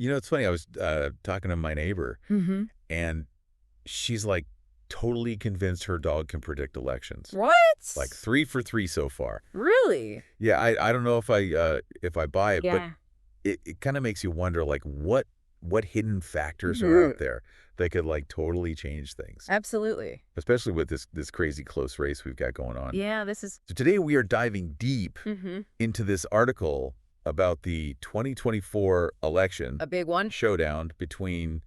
You know, it's funny. I was talking to my neighbor, Mm-hmm. and she's like totally convinced her dog can predict elections. What? Like 3 for 3 so far. Really? Yeah, I don't know if I buy it, but Yeah. it kind of makes you wonder, like, what hidden factors are Mhm. out there that could like totally change things, Absolutely. especially with this crazy close race we've got going on. Yeah, this is So today we are diving deep mm-hmm. into this article about the 2024 election a big one. showdown between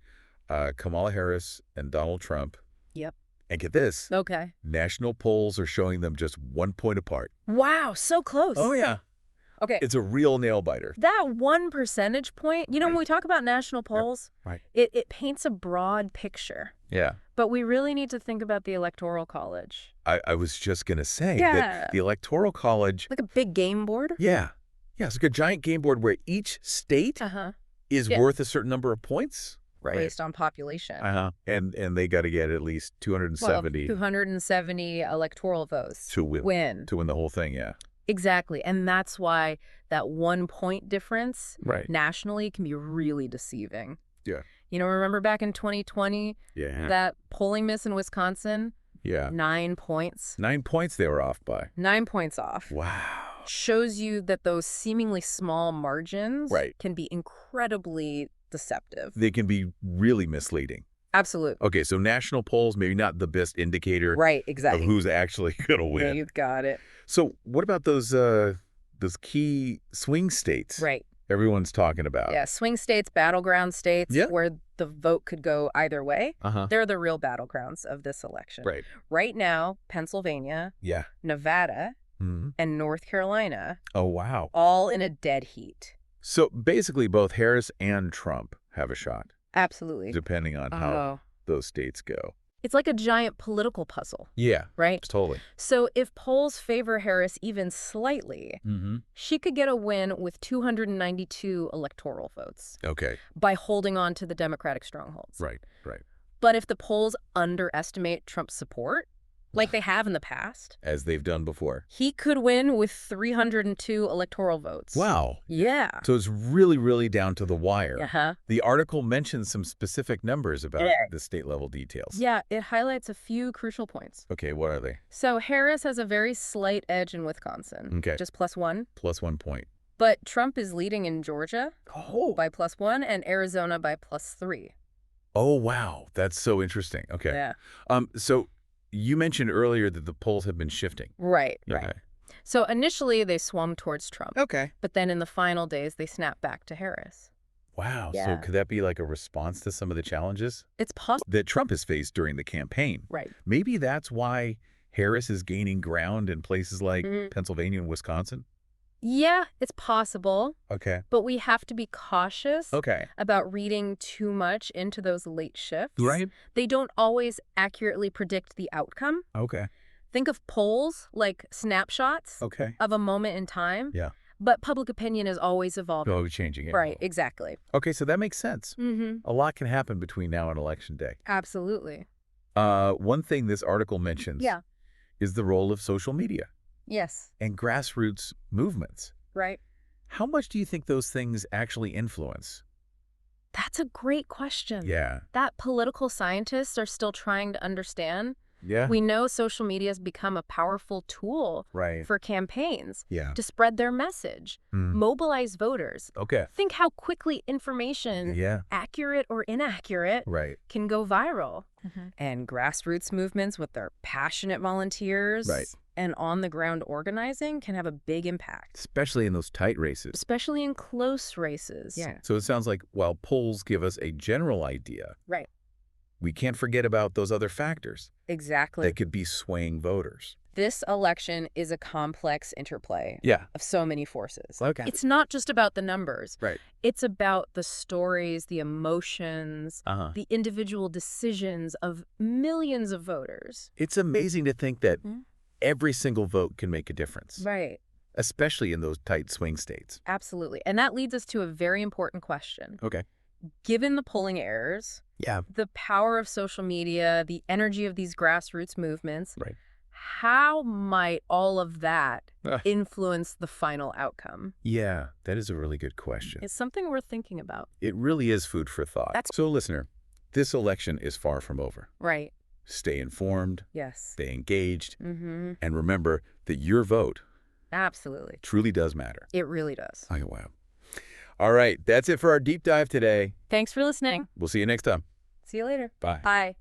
Kamala Harris and Donald Trump. Yep. And get this, Okay. national polls are showing them just 1 point apart. Wow, so close. Oh, yeah. Okay. It's a real nail-biter. That 1 percentage point, Right. when we talk about national polls, Right. it paints a broad picture. Yeah. But we really need to think about the Electoral College. I was just going to say Yeah. that the Electoral College, Like a big game board? yeah, it's like a giant game board where each state Uh-huh. is Yeah. worth a certain number of points. Right. Based on population. And they got to get at least 270 270 electoral votes to win the whole thing, yeah. Exactly. And that's why that 1 point difference Right. nationally can be really deceiving. Yeah. Remember back in 2020, Yeah. that polling miss in Wisconsin? Yeah. 9 points. 9 points they were off by. 9 points off. Wow. Shows you that those seemingly small margins Right. can be incredibly deceptive. They can be really misleading. Absolutely. Okay, so national polls, maybe not the best indicator Right, of exactly. who's actually going to Yeah, win. you've got it. So what about those key swing states Right. everyone's talking about? Yeah, swing states, battleground states, Yeah. where the vote could go either way. Uh-huh. They're the real battlegrounds of this election. Right. Right now, Pennsylvania, Yeah. Nevada, Mm-hmm. and North Carolina, Oh, wow. all in a dead heat. So basically both Harris and Trump have a shot, Absolutely. depending on how those states go. It's like a giant political puzzle, Yeah, right? totally. So if polls favor Harris even slightly, Mm-hmm. she could get a win with 292 electoral votes Okay. by holding on to the Democratic strongholds. Right. But if the polls underestimate Trump's support, like they have in the past, As they've done before. he could win with 302 electoral votes. Wow. Yeah. So it's really, really down to the wire. Uh-huh. The article mentions some specific numbers about Yeah. the state-level details. Yeah, it highlights a few crucial points. Okay, what are they? So Harris has a very slight edge in Wisconsin. Okay. Just +1. Plus 1 point. But Trump is leading in Georgia by +1 and Arizona by +3. Oh, wow. That's so interesting. Okay. Yeah. So you mentioned earlier that the polls have been shifting. Right. Okay. So initially they swung towards Trump. Okay. But then in the final days they snapped back to Harris. Wow. Yeah. So could that be like a response to some of the challenges It's possible. that Trump has faced during the campaign? Right. Maybe that's why Harris is gaining ground in places like Mhm. Pennsylvania and Wisconsin? Yeah, it's possible. Okay. But we have to be cautious Okay. about reading too much into those late shifts. Right. They don't always accurately predict the outcome. Okay. Think of polls like snapshots Okay. of a moment in time. Yeah. But public opinion is always evolving. Oh, changing it. Right, exactly. Okay, so that makes sense. Mm-hmm. A lot can happen between now and Election Day. Absolutely. One thing this article mentions Yeah. is the role of social media Yes. and grassroots movements. Right. How much do you think those things actually influence? That's a great question. Yeah. That political scientists are still trying to understand. Yeah. We know social media has become a powerful tool Right. for campaigns Yeah. to spread their message, mobilize voters. Okay. Think how quickly information, Yeah. accurate or inaccurate, Right. can go viral. And grassroots movements with their passionate volunteers Right. and on-the-ground organizing can have a big impact, Especially in those tight races. especially in close races. So it sounds like while polls give us a general idea, Right. we can't forget about those other factors Exactly. that could be swaying voters. This election is a complex interplay Yeah. of so many forces. Okay. It's not just about the numbers. Right. It's about the stories, the emotions, Uh-huh. the individual decisions of millions of voters. It's amazing to think that Hmm? every single vote can make a difference, Right. especially in those tight swing states. Absolutely. And that leads us to a very important question. Okay. Given the polling errors, Yeah. the power of social media, the energy of these grassroots movements, Right. How might all of that Ah, influence the final outcome? yeah, that is a really good question. It's something worth thinking about. It really is food for thought. That's So, listener, this election is far from over. right. Stay informed, Yes. stay engaged, Mm-hmm. and remember that your vote Absolutely. truly does matter. It really does. Oh, wow. All right, that's it for our deep dive today. Thanks for listening. We'll see you next time. See you later. Bye. Bye.